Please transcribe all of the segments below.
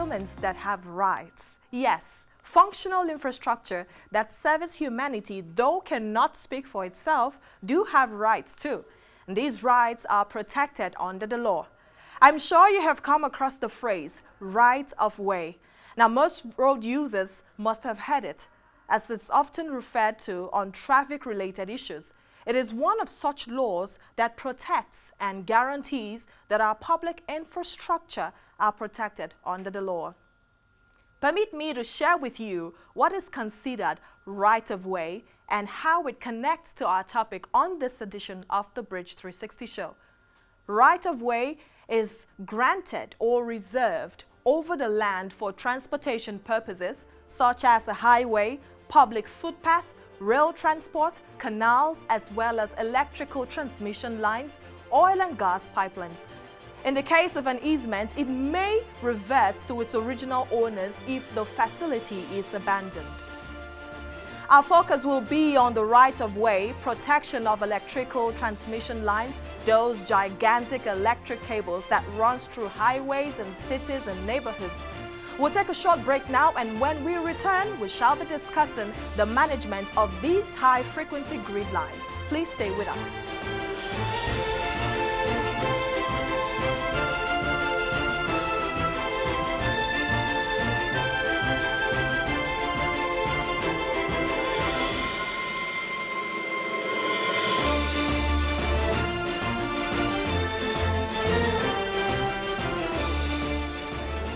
humans that have rights. Yes, functional infrastructure that serves humanity, though cannot speak for itself, do have rights too. And these rights are protected under the law. I'm sure you have come across the phrase, right of way. Now, most road users must have heard it, as it's often referred to on traffic-related issues. It is one of such laws that protects and guarantees that our public infrastructure are protected under the law. Permit me to share with you what is considered right-of-way and how it connects to our topic on this edition of the Bridge 360 show. Right-of-way is granted or reserved over the land for transportation purposes, such as a highway, public footpath, rail transport, canals, as well as electrical transmission lines, oil and gas pipelines. In the case of an easement, it may revert to its original owners if the facility is abandoned. Our focus will be on the right-of-way, protection of electrical transmission lines, those gigantic electric cables that runs through highways and cities and neighborhoods. We'll take a short break now, and when we return, we shall be discussing the management of these high-frequency grid lines. Please stay with us.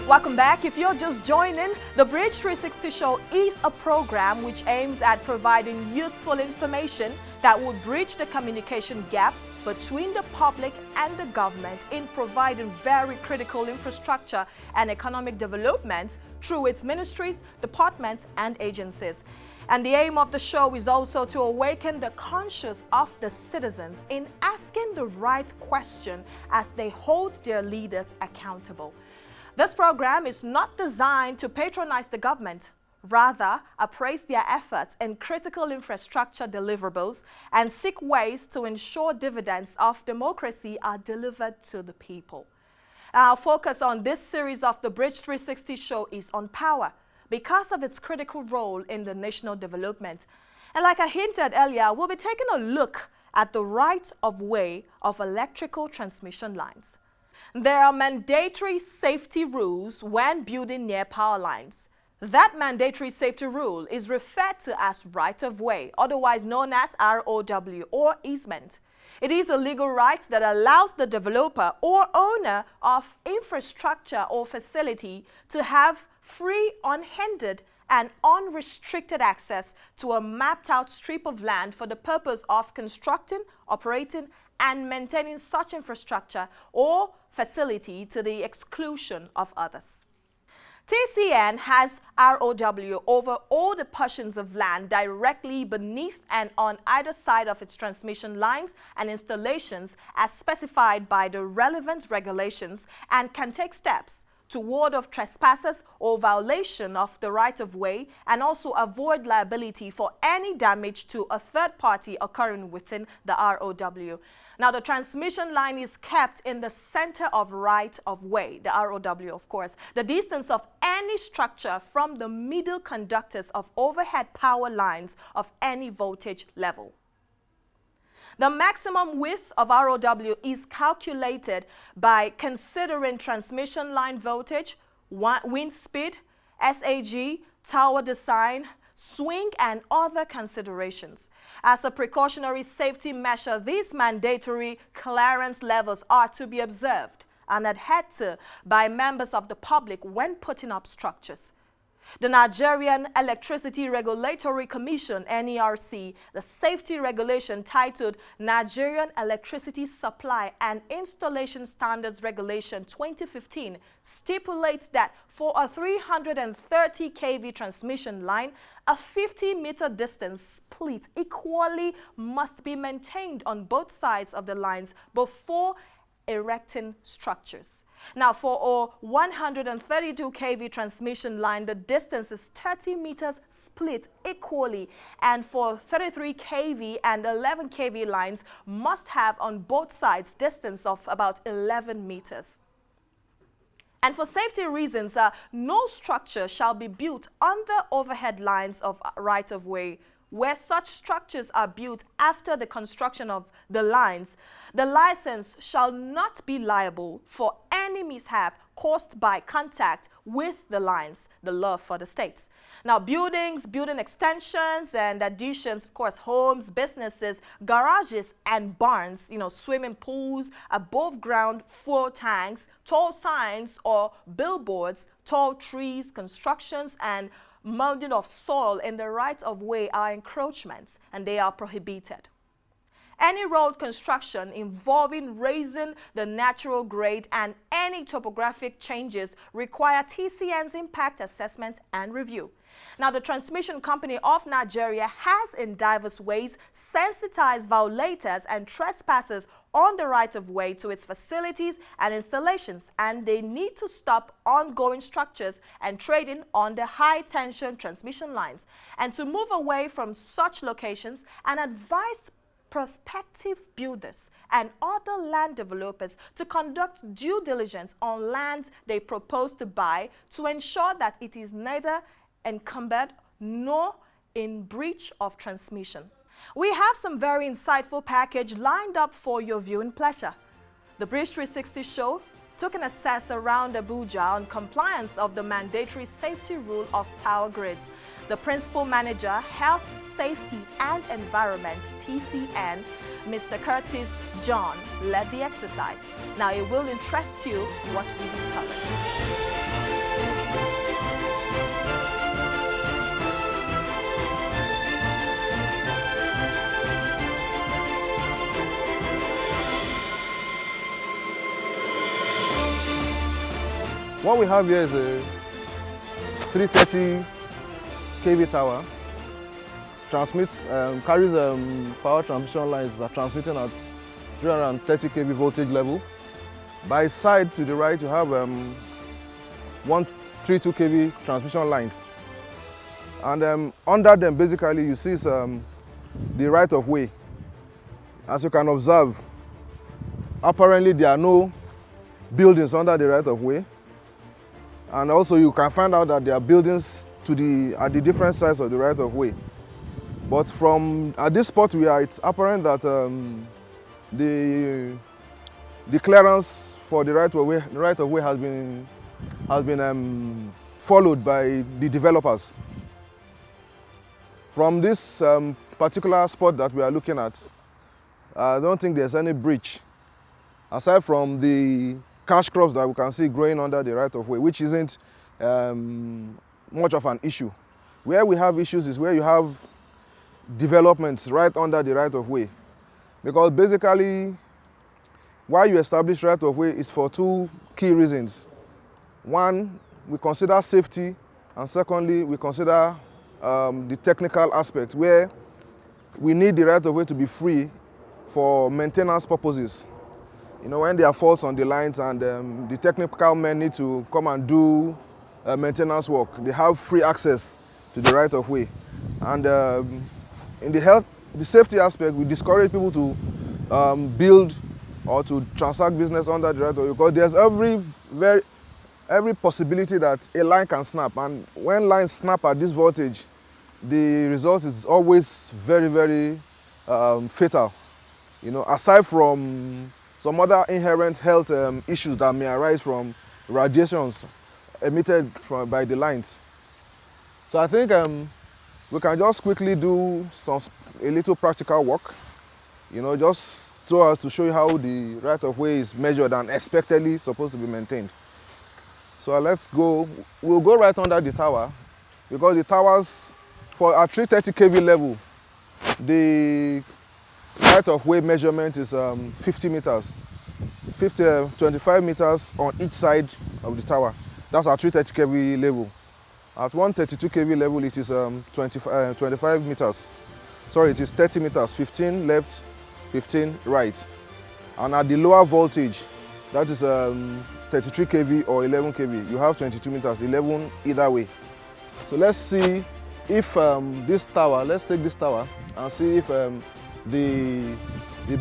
Welcome back. If you're just joining, the Bridge 360 show is a program which aims at providing useful information that would bridge the communication gap between the public and the government in providing very critical infrastructure and economic development through its ministries, departments, and agencies. And the aim of the show is also to awaken the conscience of the citizens in asking the right question as they hold their leaders accountable. This program is not designed to patronize the government, rather appraise their efforts in critical infrastructure deliverables and seek ways to ensure dividends of democracy are delivered to the people. Our focus on this series of the Bridge 360 show is on power because of its critical role in the national development. And like I hinted earlier, we'll be taking a look at the right-of-way of electrical transmission lines. There are mandatory safety rules when building near power lines. That mandatory safety rule is referred to as right-of-way, otherwise known as ROW or easement. It is a legal right that allows the developer or owner of infrastructure or facility to have free, unhindered, and unrestricted access to a mapped-out strip of land for the purpose of constructing, operating, and maintaining such infrastructure or facility to the exclusion of others. TCN has ROW over all the portions of land directly beneath and on either side of its transmission lines and installations as specified by the relevant regulations, and can take steps to ward off trespassers or violation of the right-of-way and also avoid liability for any damage to a third party occurring within the ROW. Now, the transmission line is kept in the center of right-of-way, the ROW, of course, the distance of any structure from the middle conductors of overhead power lines of any voltage level. The maximum width of ROW is calculated by considering transmission line voltage, wind speed, SAG, tower design, swing, and other considerations. As a precautionary safety measure, these mandatory clearance levels are to be observed and adhered to by members of the public when putting up structures. The Nigerian Electricity Regulatory Commission, NERC, the safety regulation titled Nigerian Electricity Supply and Installation Standards Regulation 2015 stipulates that for a 330 kV transmission line, a 50-meter distance split equally must be maintained on both sides of the lines before erecting structures. Now, for a 132 kV transmission line, the distance is 30 meters split equally, and for 33 kV and 11 kV lines must have on both sides distance of about 11 meters. And for safety reasons, no structure shall be built on the overhead lines of right-of-way. Where such structures are built after the construction of the lines, the license shall not be liable for any mishap caused by contact with the lines, the law for the states. Now, buildings, building extensions and additions, of course, homes, businesses, garages and barns, swimming pools, above ground fuel tanks, tall signs or billboards, tall trees, constructions and mounding of soil in the right-of-way are encroachments and they are prohibited. Any road construction involving raising the natural grade and any topographic changes require TCN's impact assessment and review. Now, the Transmission Company of Nigeria has in diverse ways sensitized violators and trespassers on the right-of-way to its facilities and installations, and they need to stop ongoing structures and trading on the high-tension transmission lines, and to move away from such locations and advise prospective builders and other land developers to conduct due diligence on lands they propose to buy to ensure that it is neither encumbered nor in breach of transmission. We have some very insightful package lined up for your viewing pleasure. The Bridge 360 show took an assess around Abuja on compliance of the mandatory safety rule of power grids. The Principal Manager, Health, Safety and Environment, TCN, Mr. Curtis John, led the exercise. Now, it will interest you what we discovered. What we have here is a 330 kV tower. It transmits, carries power transmission lines that are transmitting at 330 kV voltage level. By side to the right, you have 132 kV transmission lines. And under them, basically, you see the right-of-way. As you can observe, apparently there are no buildings under the right-of-way. And also you can find out that there are buildings at the different sides of the right-of-way. But at this spot we are, it's apparent that the clearance for the right-of-way has been followed by the developers. From this particular spot that we are looking at, I don't think there's any breach, aside from the cash crops that we can see growing under the right-of-way, which isn't much of an issue. Where we have issues is where you have developments right under the right-of-way. Because basically, why you establish right-of-way is for two key reasons. One, we consider safety, and secondly, we consider the technical aspect, where we need the right-of-way to be free for maintenance purposes. When there are faults on the lines and the technical men need to come and do maintenance work, they have free access to the right-of-way. And in the safety aspect, we discourage people to build or to transact business under the right-of-way, because there's every possibility that a line can snap. And when lines snap at this voltage, the result is always very, very fatal. Aside from some other inherent health issues that may arise from radiations emitted by the lines. So I think we can just quickly do a little practical work, just so as to show you how the right-of-way is measured and expectedly supposed to be maintained. So let's go. We'll go right under the tower, because the towers, for our 330 kV level, the right-of-way measurement is 50 meters. 25 meters on each side of the tower. That's our 330 kV level. At 132 kV level, it is 25 meters. Sorry, it is 30 meters, 15 left, 15 right. And at the lower voltage, that is 33 kV or 11 kV, you have 22 meters, 11 either way. So let's see if let's take this tower and see if the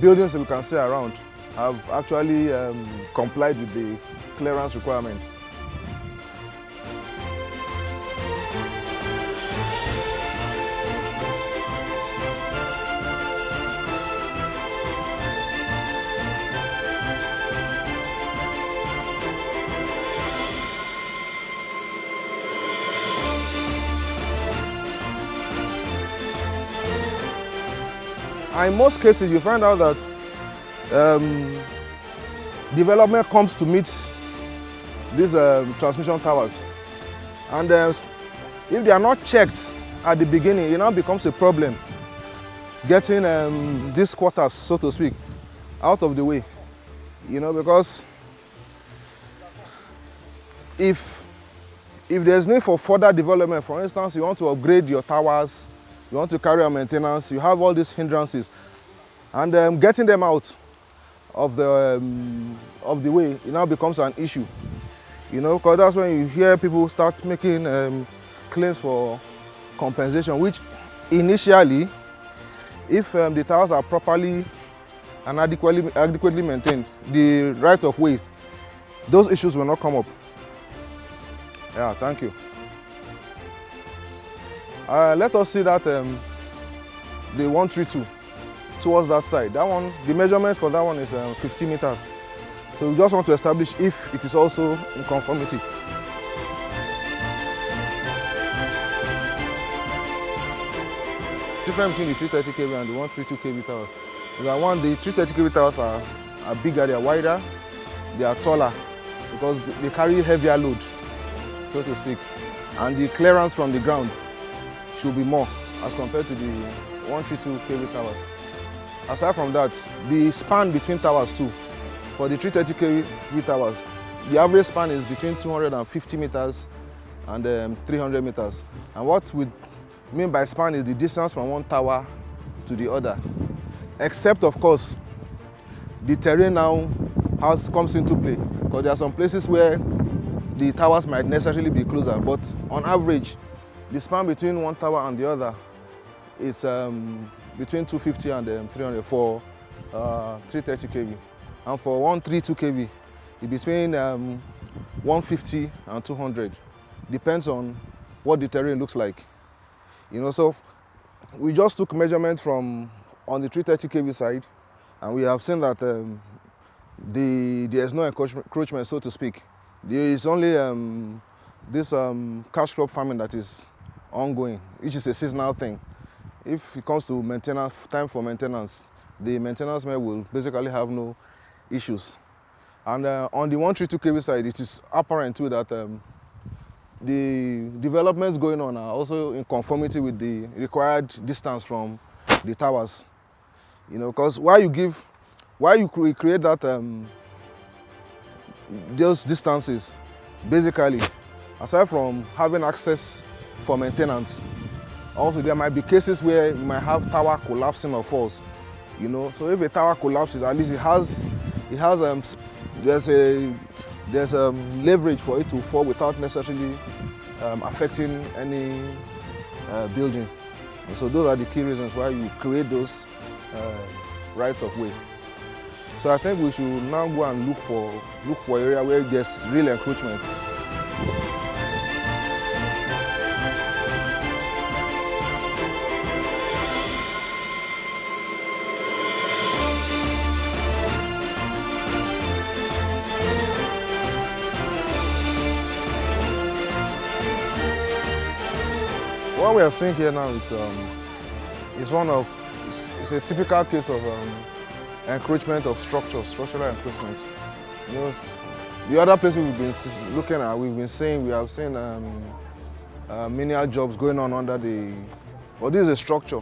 buildings that we can see around have actually complied with the clearance requirements. And in most cases, you find out that development comes to meet these transmission towers. And if they are not checked at the beginning, it now becomes a problem getting these quarters, so to speak, out of the way. You know, because if there's need for further development, for instance, you want to upgrade your towers, you want to carry out maintenance, you have all these hindrances, and getting them out of the way, it now becomes an issue. You know, because that's when you hear people start making claims for compensation, which initially, if the towers are properly and adequately maintained, the right of way, those issues will not come up. Yeah, thank you. Let us see that the 132 towards that side. That one, the measurement for that one is 50 meters. So we just want to establish if it is also in conformity. Difference between the 330 kV and the 132 kV towers is that the 330 kV towers are bigger, they are wider, they are taller because they carry heavier load, so to speak, and the clearance from the ground should be more as compared to the 132 kV towers. Aside from that, the span between towers too, for the 330 kV towers, the average span is between 250 meters and 300 meters. And what we mean by span is the distance from one tower to the other. Except, of course, the terrain now comes into play, because there are some places where the towers might necessarily be closer, but on average, the span between one tower and the other is between 250 and 300 for 330 kV. And for 132 kV, it's between 150 and 200. Depends on what the terrain looks like. You know, so we just took measurement from on the 330 kV side, and we have seen that there's no encroachment, so to speak. There is only this cash crop farming that is ongoing, which is a seasonal thing. If it comes to maintenance, time for maintenance, the maintenance man will basically have no issues. And on the 132 kV side, it is apparent too that the developments going on are also in conformity with the required distance from the towers. You know, because while you create that those distances, basically, aside from having access for maintenance, also there might be cases where you might have tower collapsing or falls. You know, so if a tower collapses, at least there's leverage for it to fall without necessarily affecting any building. And so those are the key reasons why you create those rights of way. So I think we should now go and look for area where there's real encroachment. What we are seeing here now is it's a typical case of encroachment of structural encroachment. You know, the other places we've been looking at, we have seen menial jobs going on under but this is a structure.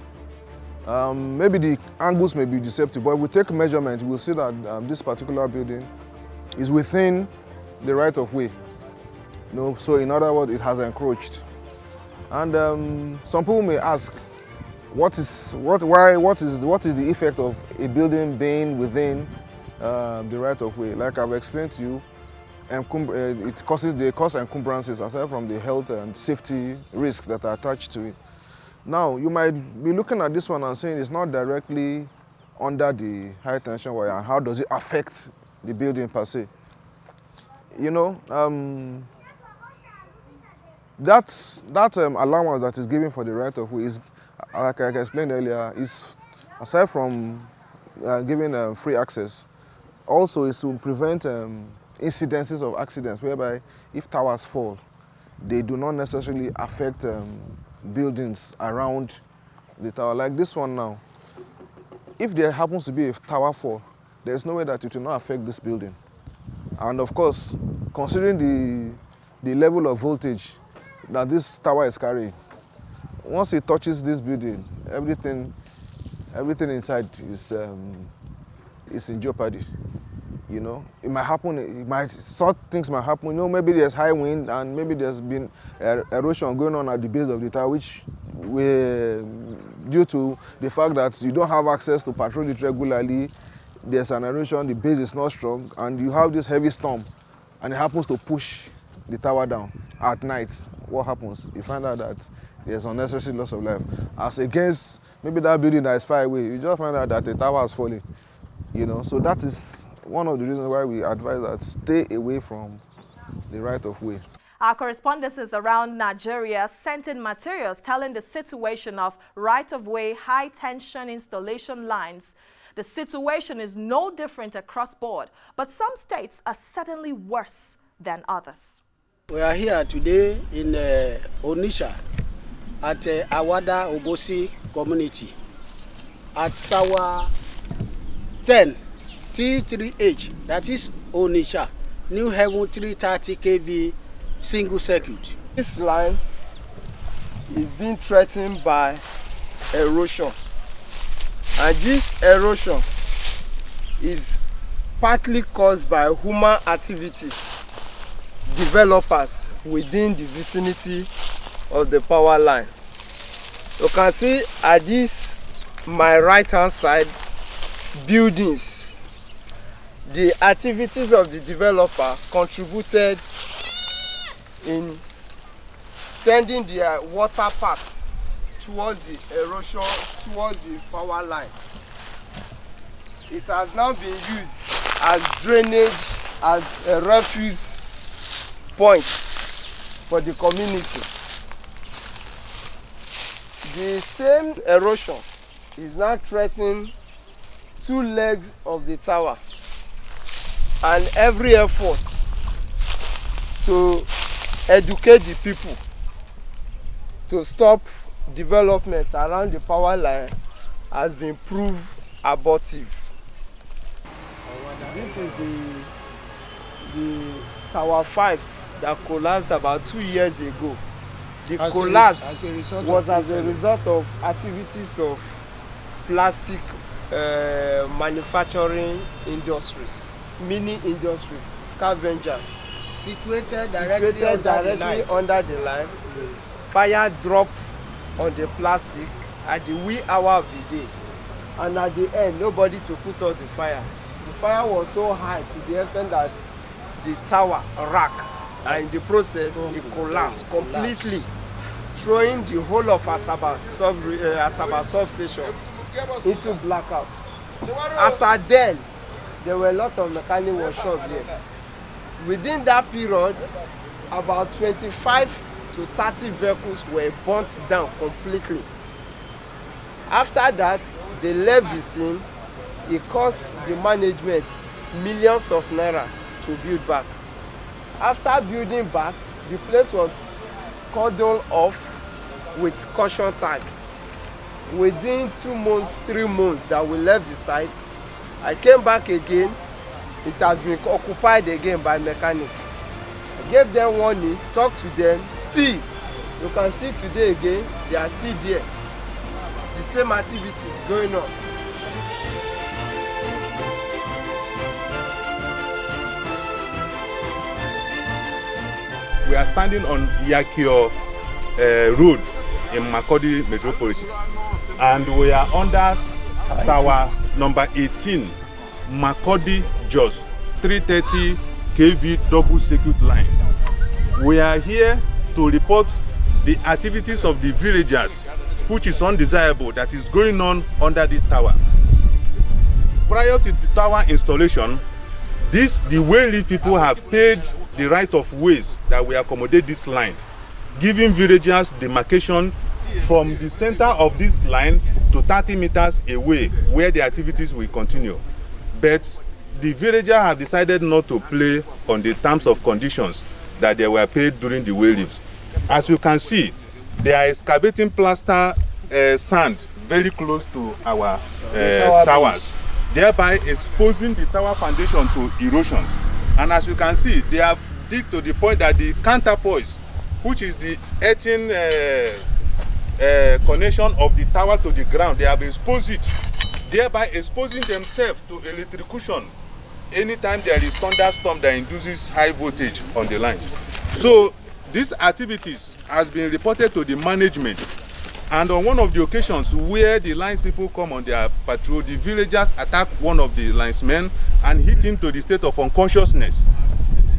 Maybe the angles may be deceptive, but if we take measurement, we'll see that this particular building is within the right of way. You know, so in other words, it has encroached. And some people may ask, what is the effect of a building being within the right of way? Like I've explained to you, it causes encumbrances aside from the health and safety risks that are attached to it. Now you might be looking at this one and saying it's not directly under the high tension wire, and how does it affect the building per se? You know, that allowance that is given for the right of way is, like I explained earlier, is aside from giving free access, also is to prevent incidences of accidents whereby if towers fall, they do not necessarily affect buildings around the tower. Like this one now, if there happens to be a tower fall, there's no way that it will not affect this building. And of course, considering the level of voltage that this tower is carrying, once it touches this building, everything inside is in jeopardy. You know, it might happen. Some things might happen. You know, maybe there's high wind and maybe there's been erosion going on at the base of the tower, which due to the fact that you don't have access to patrol it regularly. There's an erosion, the base is not strong, and you have this heavy storm, and it happens to push the tower down at night. What happens? You find out that there's unnecessary loss of life. As against maybe that building that is far away, you just find out that the tower has fallen. You know, so that is one of the reasons why we advise that stay away from the right of way. Our correspondences around Nigeria sent in materials telling the situation of right-of-way high-tension installation lines. The situation is no different across board, but some states are certainly worse than others. We are here today in Onitsha at Awada Obosi community at Tower 10 T3H, that is Onitsha, New Haven 330 kV single circuit. This line is being threatened by erosion, and this erosion is partly caused by human activities, developers within the vicinity of the power line. You can see at this my right hand side buildings. The activities of the developer contributed in sending their water paths towards the erosion, towards the power line. It has now been used as drainage, as a refuse point for the community. The same erosion is now threatening two legs of the tower, and every effort to educate the people to stop development around the power line has been proved abortive. This is the Tower 5 that collapsed about 2 years ago. The collapse was as a result of activities of plastic manufacturing industries, mini industries, scavengers. Situated directly under the line. Fire dropped on the plastic at the wee hour of the day, and at the end nobody to put out the fire. The fire was so high to the extent that the tower rack, and in the process it collapsed completely, throwing the whole of Asaba substation into blackout. As at then, there were a lot of mechanic workshops here. Within that period, about 25 to 30 vehicles were burnt down completely. After that, they left the scene. It cost the management millions of naira to build back. After building back, the place was cordoned off with caution tag. Within 2 months, 3 months that we left the site, I came back again. It has been occupied again by mechanics. I gave them warning, talked to them. Still, you can see today again, they are still there. The same activities going on. We are standing on Yakio Road in Makurdi Metropolis, and we are under tower number 18, Makurdi Jos 330 kV double circuit line. We are here to report the activities of the villagers, which is undesirable, that is going on under this tower. Prior to the tower installation, the Wayleaf people have paid the right of ways that we accommodate this line, giving villagers demarcation from the center of this line to 30 meters away where the activities will continue. But the villagers have decided not to play on the terms of conditions that they were paid during the Wayleafs. As you can see, they are excavating plaster sand very close to our towers, thereby exposing the tower foundation to erosions. And as you can see, they have dig to the point that the counterpoise, which is the earthen connection of the tower to the ground, they have exposed it, thereby exposing themselves to electrocution anytime there is thunderstorm that induces high voltage on the line. So these activities has been reported to the management, and on one of the occasions where the lines people come on their patrol, the villagers attack one of the linesmen and hit him to the state of unconsciousness.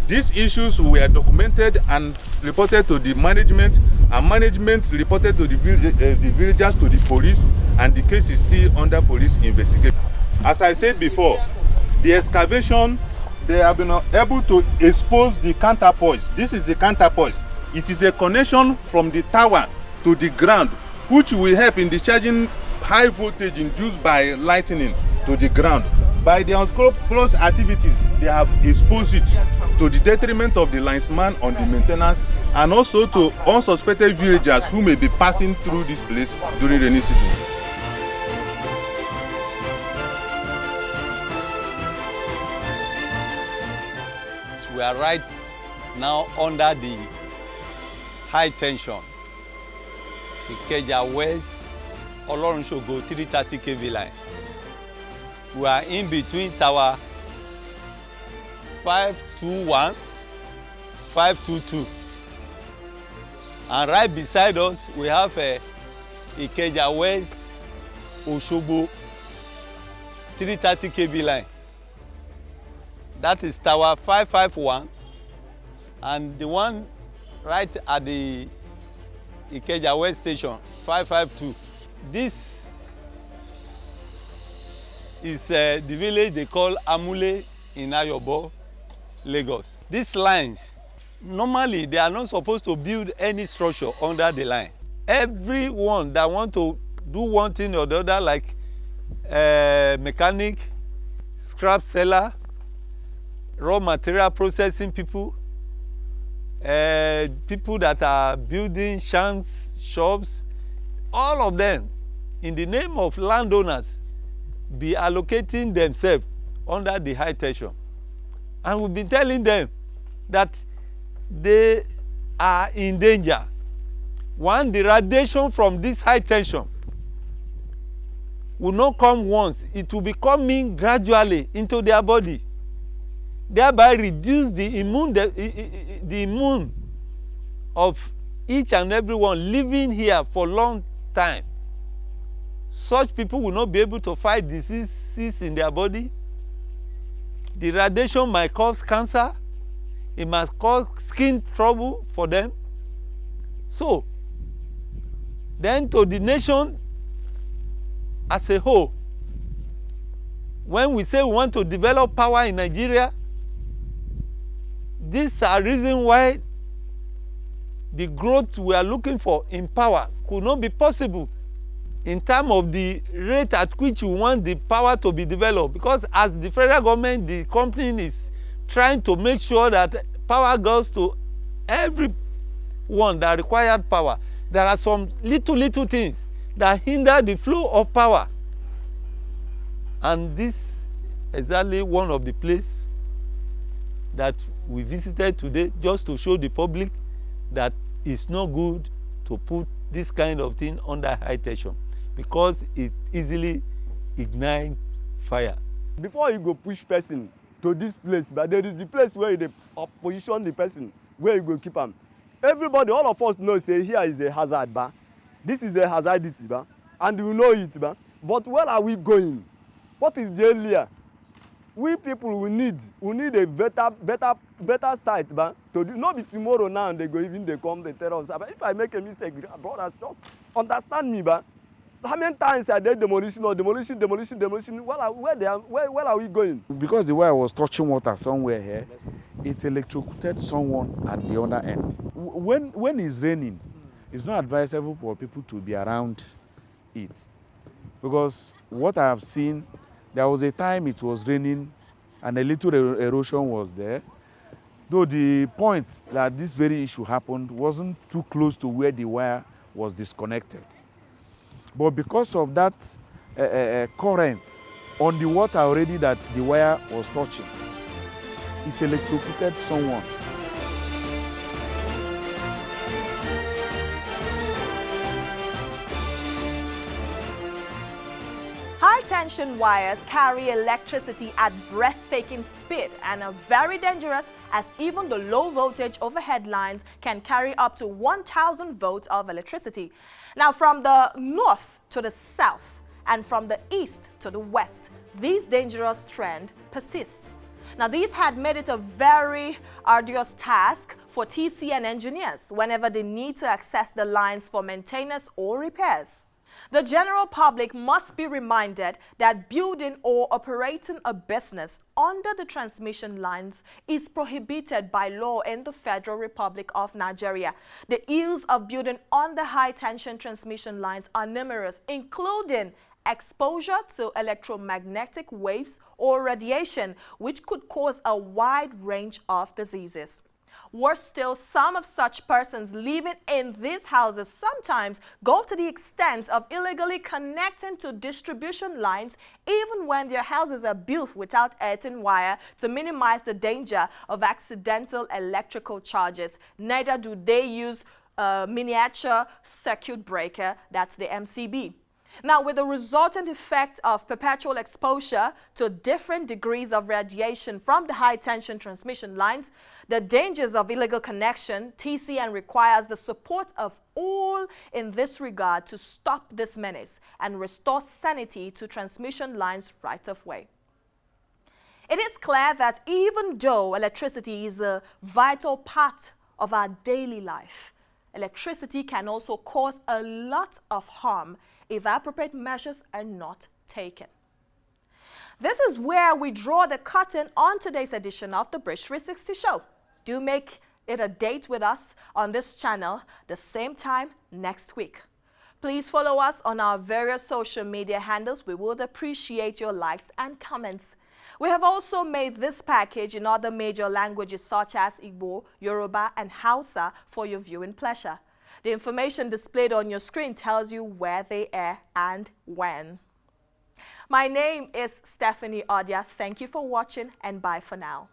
These issues were documented and reported to the management, and management reported to the villagers to the police, and the case is still under police investigation. As I said before, the excavation, they have been able to expose the counterpoise. This is the counterpoise. It is a connection from the tower to the ground, which will help in discharging high voltage induced by lightning to the ground. By the unscrupulous activities, they have exposed it to the detriment of the linesman on the maintenance, and also to unsuspected villagers who may be passing through this place during rainy season. We are right now under the high tension Ikeja West Olorunsogo 330 kV line. We are in between tower 521, 522, and right beside us we have a Ikeja West Osogbo 330 kV line. That is tower 551, and the one right at the Ikeja West station 552. This is the village they call Amule in Ayobo, Lagos. These lines, normally they are not supposed to build any structure under the line. Everyone that want to do one thing or the other, like mechanic, scrap seller, raw material processing people, people that are building shanks, shops, all of them, in the name of landowners, be allocating themselves under the high tension. And we've been telling them that they are in danger. One, the radiation from this high tension will not come once. It will be coming gradually into their body, thereby reduce the immune of each and everyone living here for a long time. Such people will not be able to fight diseases in their body. The radiation might cause cancer. It might cause skin trouble for them. So, then to the nation as a whole, when we say we want to develop power in Nigeria, these are reasons why the growth we are looking for in power could not be possible in terms of the rate at which we want the power to be developed. Because as the federal government, the company is trying to make sure that power goes to everyone that required power. There are some little things that hinder the flow of power. And this is exactly one of the places that we visited today, just to show the public that it's not good to put this kind of thing under high tension, because it easily ignites fire. Before you go push person to this place, but there is the place where you position the person, where you go keep am. Everybody, all of us know, say here is a hazard, ba. This is a hazardity, ba, and we know it, ba. But where are we going? What is the area? We people, we need a better site, ba. To do, not be tomorrow now they go even they come they tell us. But if I make a mistake, brothers, just understand me, ba. How many times are there demolition? Where are we going? Because the way I was touching water somewhere here, it electrocuted someone at the other end. When it's raining, it's not advisable for people to be around it. Because what I have seen, there was a time it was raining and a little erosion was there. Though the point that this very issue happened wasn't too close to where the wire was disconnected. But because of that current on the water already that the wire was touching, it electrocuted someone. High-tension wires carry electricity at breathtaking speed and are very dangerous, as even the low-voltage overhead lines can carry up to 1,000 volts of electricity. Now, from the north to the south and from the east to the west, this dangerous trend persists. Now, these had made it a very arduous task for TCN engineers whenever they need to access the lines for maintenance or repairs. The general public must be reminded that building or operating a business under the transmission lines is prohibited by law in the Federal Republic of Nigeria. The ills of building on the high-tension transmission lines are numerous, including exposure to electromagnetic waves or radiation, which could cause a wide range of diseases. Worse still, some of such persons living in these houses sometimes go to the extent of illegally connecting to distribution lines even when their houses are built without earthen wire to minimize the danger of accidental electrical charges. Neither do they use a miniature circuit breaker, that's the MCB. Now, with the resultant effect of perpetual exposure to different degrees of radiation from the high-tension transmission lines, the dangers of illegal connection, TCN requires the support of all in this regard to stop this menace and restore sanity to transmission lines right of way. It is clear that even though electricity is a vital part of our daily life, electricity can also cause a lot of harm if appropriate measures are not taken. This is where we draw the curtain on today's edition of the Bridge 360 Show. Do make it a date with us on this channel the same time next week. Please follow us on our various social media handles. We would appreciate your likes and comments. We have also made this package in other major languages such as Igbo, Yoruba, and Hausa for your viewing pleasure. The information displayed on your screen tells you where they air and when. My name is Stephanie Odia. Thank you for watching and bye for now.